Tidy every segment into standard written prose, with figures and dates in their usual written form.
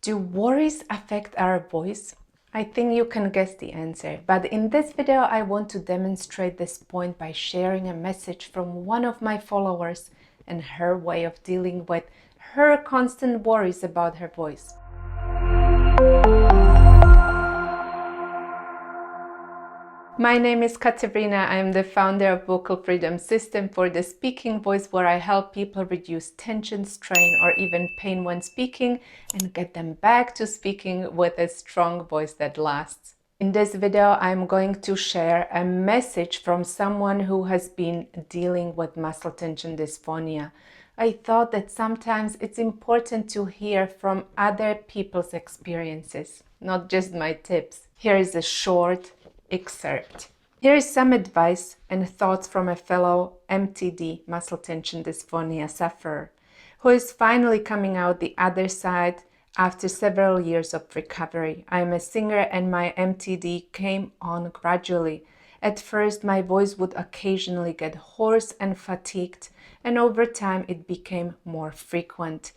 Do worries affect our voice? I think you can guess the answer, but in this video I want to demonstrate this point by sharing a message from one of my followers and her way of dealing with her constant worries about her voice. My name is Katarina. I am the founder of Vocal Freedom System for the speaking voice, where I help people reduce tension, strain, or even pain when speaking and get them back to speaking with a strong voice that lasts. In this video, I'm going to share a message from someone who has been dealing with muscle tension dysphonia. I thought that sometimes it's important to hear from other people's experiences, not just my tips. Here is a short excerpt. Here is some advice and thoughts from a fellow MTD, muscle tension dysphonia sufferer, who is finally coming out the other side after several years of recovery. I am a singer and my MTD came on gradually. At first, my voice would occasionally get hoarse and fatigued, and over time it became more frequent.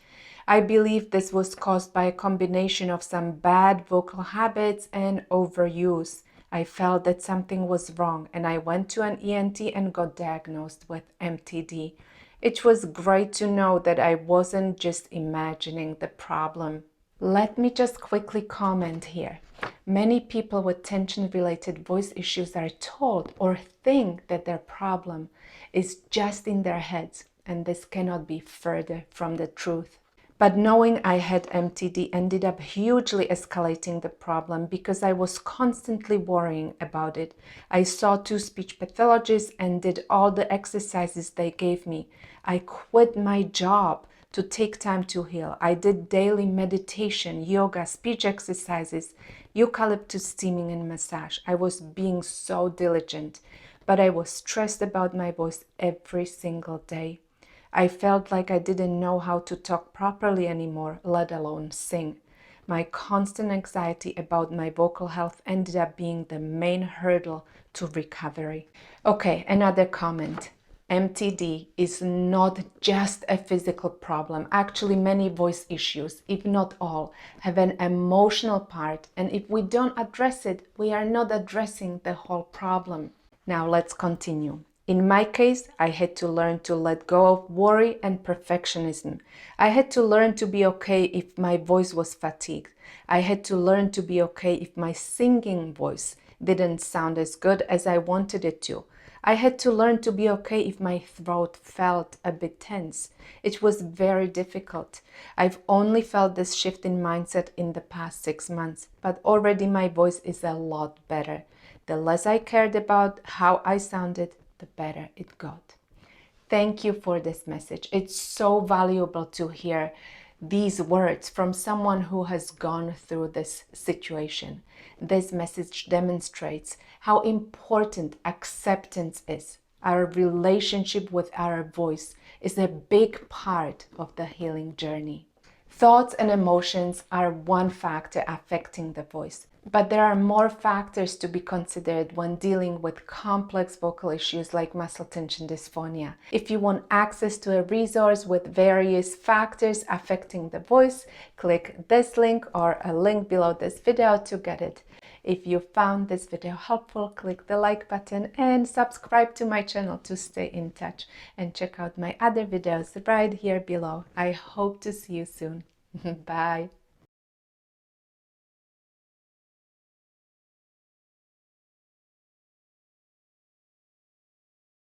I believe this was caused by a combination of some bad vocal habits and overuse. I felt that something was wrong and I went to an ENT and got diagnosed with MTD. It was great to know that I wasn't just imagining the problem. Let me just quickly comment here. Many people with tension-related voice issues are told or think that their problem is just in their heads, and this cannot be further from the truth. But knowing I had MTD ended up hugely escalating the problem because I was constantly worrying about it. I saw 2 speech pathologists and did all the exercises they gave me. I quit my job to take time to heal. I did daily meditation, yoga, speech exercises, eucalyptus steaming and massage. I was being so diligent, but I was stressed about my voice every single day. I felt like I didn't know how to talk properly anymore, let alone sing. My constant anxiety about my vocal health ended up being the main hurdle to recovery. Okay, another comment. MTD is not just a physical problem. Actually, many voice issues, if not all, have an emotional part, and if we don't address it, we are not addressing the whole problem. Now let's continue. In my case, I had to learn to let go of worry and perfectionism. I had to learn to be okay if my voice was fatigued. I had to learn to be okay if my singing voice didn't sound as good as I wanted it to. I had to learn to be okay if my throat felt a bit tense. It was very difficult. I've only felt this shift in mindset in the past 6 months, but already my voice is a lot better. The less I cared about how I sounded, the better it got. Thank you for this message. It's so valuable to hear these words from someone who has gone through this situation. This message demonstrates how important acceptance is. Our relationship with our voice is a big part of the healing journey. Thoughts and emotions are one factor affecting the voice, but there are more factors to be considered when dealing with complex vocal issues like muscle tension dysphonia. If you want access to a resource with various factors affecting the voice, click this link or a link below this video to get it. If you found this video helpful, click the like button and subscribe to my channel to stay in touch, and check out my other videos right here below. I hope to see you soon. Bye.